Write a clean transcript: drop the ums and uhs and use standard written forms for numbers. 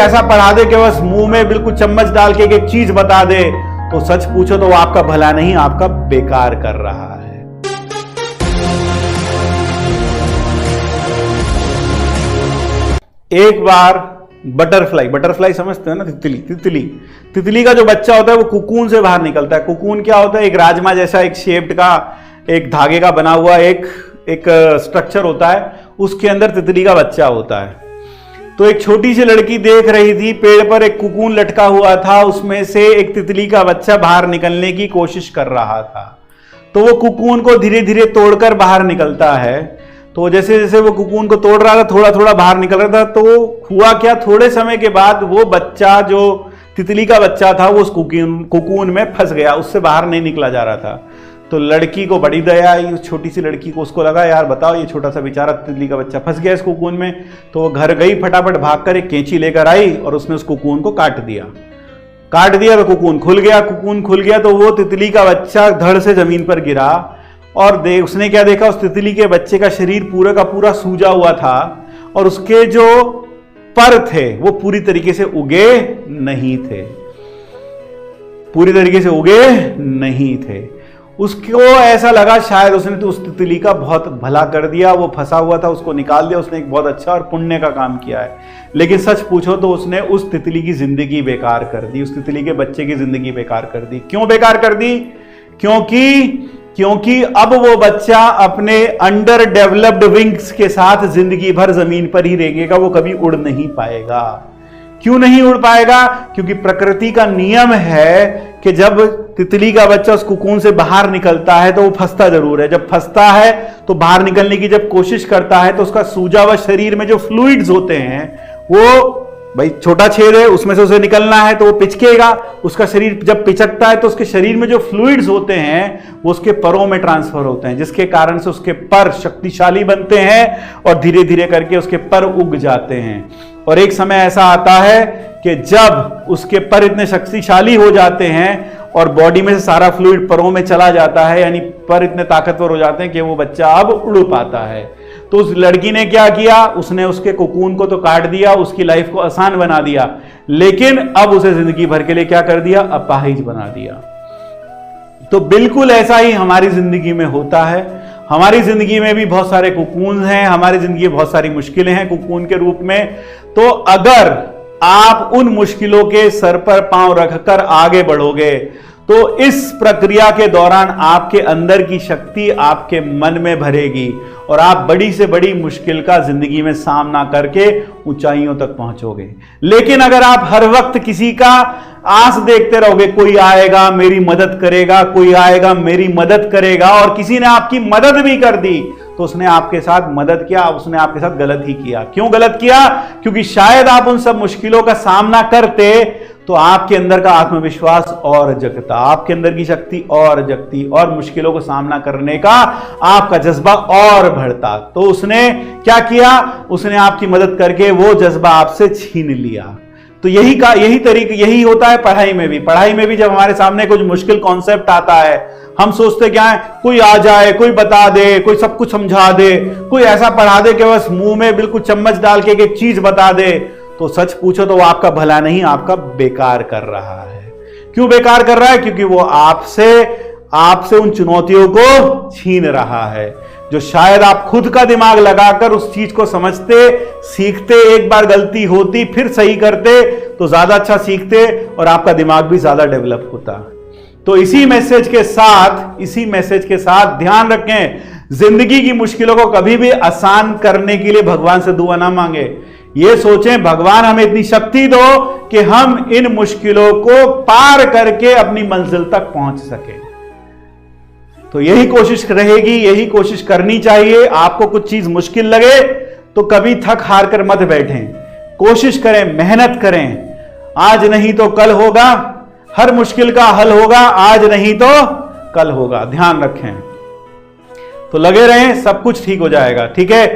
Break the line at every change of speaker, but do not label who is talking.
ऐसा पढ़ा दे कि बस मुंह में बिल्कुल चम्मच डाल के एक चीज बता दे, तो सच पूछो तो वो आपका भला नहीं, आपका बेकार कर रहा है। एक बार बटरफ्लाई समझते हो ना, तितली का जो बच्चा होता है वो कुकून से बाहर निकलता है। कुकून क्या होता है? एक राजमा जैसा एक शेप्ड का, एक धागे का बना हुआ एक स्ट्रक्चर होता है, उसके अंदर तितली का बच्चा होता है। तो एक छोटी सी लड़की देख रही थी, पेड़ पर एक कुकून लटका हुआ था, उसमें से एक तितली का बच्चा बाहर निकलने की कोशिश कर रहा था। तो वो कुकून को धीरे धीरे तोड़कर बाहर निकलता है। तो जैसे जैसे वो कुकून को तोड़ रहा था, थोड़ा थोड़ा बाहर निकल रहा था, तो हुआ क्या, थोड़े समय के बाद वो बच्चा, जो तितली का बच्चा था, वो उस कुकून में फंस गया, उससे बाहर नहीं निकला जा रहा था। तो लड़की को बड़ी दया आई, उस छोटी सी लड़की को, उसको लगा यार बताओ ये छोटा सा बेचारा तितली का बच्चा फंस गया इस कुकून में। तो वो घर गई, फटाफट भागकर एक कैंची लेकर आई और उसने उस कुकून को काट दिया तो कुकून खुल गया। तो वो तितली का बच्चा धड़ से जमीन पर गिरा और उसने क्या देखा, उस तितली के बच्चे का शरीर पूरा का पूरा सूजा हुआ था और उसके जो पर थे वो पूरी तरीके से उगे नहीं थे। उसको ऐसा लगा शायद उसने तो उस तितली का बहुत भला कर दिया, वो फंसा हुआ था उसको निकाल दिया, उसने एक बहुत अच्छा और पुण्य का काम किया है। लेकिन सच पूछो तो उसने उस तितली की जिंदगी बेकार कर दी, उस तितली के बच्चे की जिंदगी बेकार कर दी। क्यों बेकार कर दी? क्योंकि अब वो बच्चा अपने अंडर डेवलप्ड विंग्स के साथ जिंदगी भर जमीन पर ही रहेगा, वो कभी उड़ नहीं पाएगा। क्यों नहीं उड़ पाएगा? क्योंकि प्रकृति का नियम है कि जब तितली का बच्चा उस कुकून से बाहर निकलता है तो वो फंसता जरूर है। जब फंसता है तो बाहर निकलने की जब कोशिश करता है तो उसका सूजा हुआ शरीर में जो फ्लूइड्स होते हैं, वो भाई छोटा छेद है, उसमें से उसे निकलना है तो वो पिचकेगा। उसका शरीर जब पिचकता है तो उसके शरीर में जो फ्लूइड्स होते हैं वो उसके परों में ट्रांसफर होते हैं, जिसके कारण से उसके पर शक्तिशाली बनते हैं और धीरे धीरे करके उसके पर उग जाते हैं। और एक समय ऐसा आता है कि जब उसके पर इतने शक्तिशाली हो जाते हैं और बॉडी में से सारा फ्लूइड परों में चला जाता है, यानी पर इतने ताकतवर हो जाते हैं कि वो बच्चा अब उड़ पाता है। तो उस लड़की ने क्या किया, उसने उसके कुकून को तो काट दिया, उसकी लाइफ को आसान बना दिया, लेकिन अब उसे जिंदगी भर के लिए क्या कर दिया, अपाहिज बना दिया। तो बिल्कुल ऐसा ही हमारी जिंदगी में होता है। हमारी जिंदगी में भी बहुत सारे कुकून हैं, हमारी जिंदगी में बहुत सारी मुश्किलें हैं कुकून के रूप में। तो अगर आप उन मुश्किलों के सर पर पांव रखकर आगे बढ़ोगे तो इस प्रक्रिया के दौरान आपके अंदर की शक्ति आपके मन में भरेगी और आप बड़ी से बड़ी मुश्किल का जिंदगी में सामना करके ऊंचाइयों तक पहुंचोगे। लेकिन अगर आप हर वक्त किसी का आस देखते रहोगे, कोई आएगा मेरी मदद करेगा, कोई आएगा मेरी मदद करेगा, और किसी ने आपकी मदद भी कर दी, तो उसने आपके साथ मदद किया, उसने आपके साथ गलत ही किया। क्यों गलत किया? क्योंकि शायद आप उन सब मुश्किलों का सामना करते तो आपके अंदर का आत्मविश्वास और जगता, आपके अंदर की शक्ति और जगती, और मुश्किलों को सामना करने का आपका जज्बा और बढ़ता। तो उसने क्या किया, उसने आपकी मदद करके वो जज्बा आपसे छीन लिया। तो यही होता है पढ़ाई में भी जब हमारे सामने कुछ मुश्किल कॉन्सेप्ट आता है, हम सोचते क्या है, कोई आ जाए, कोई बता दे, कोई सब कुछ समझा दे, कोई ऐसा पढ़ा दे कि बस मुंह में बिल्कुल चम्मच डाल के एक चीज बता दे, तो सच पूछो तो वो आपका भला नहीं, आपका बेकार कर रहा है। क्यों बेकार कर रहा है? क्योंकि वो आपसे उन चुनौतियों को छीन रहा है, जो शायद आप खुद का दिमाग लगाकर उस चीज को समझते, सीखते, एक बार गलती होती फिर सही करते तो ज्यादा अच्छा सीखते और आपका दिमाग भी ज्यादा डेवलप होता। तो इसी मैसेज के साथ ध्यान रखें, जिंदगी की मुश्किलों को कभी भी आसान करने के लिए भगवान से दुआ ना मांगे। ये सोचें भगवान हमें इतनी शक्ति दो कि हम इन मुश्किलों को पार करके अपनी मंजिल तक पहुंच सके। तो यही कोशिश रहेगी, यही कोशिश करनी चाहिए। आपको कुछ चीज मुश्किल लगे तो कभी थक हार कर मत बैठें, कोशिश करें, मेहनत करें। आज नहीं तो कल होगा, हर मुश्किल का हल होगा, आज नहीं तो कल होगा। ध्यान रखें। तो लगे रहें, सब कुछ ठीक हो जाएगा। ठीक है।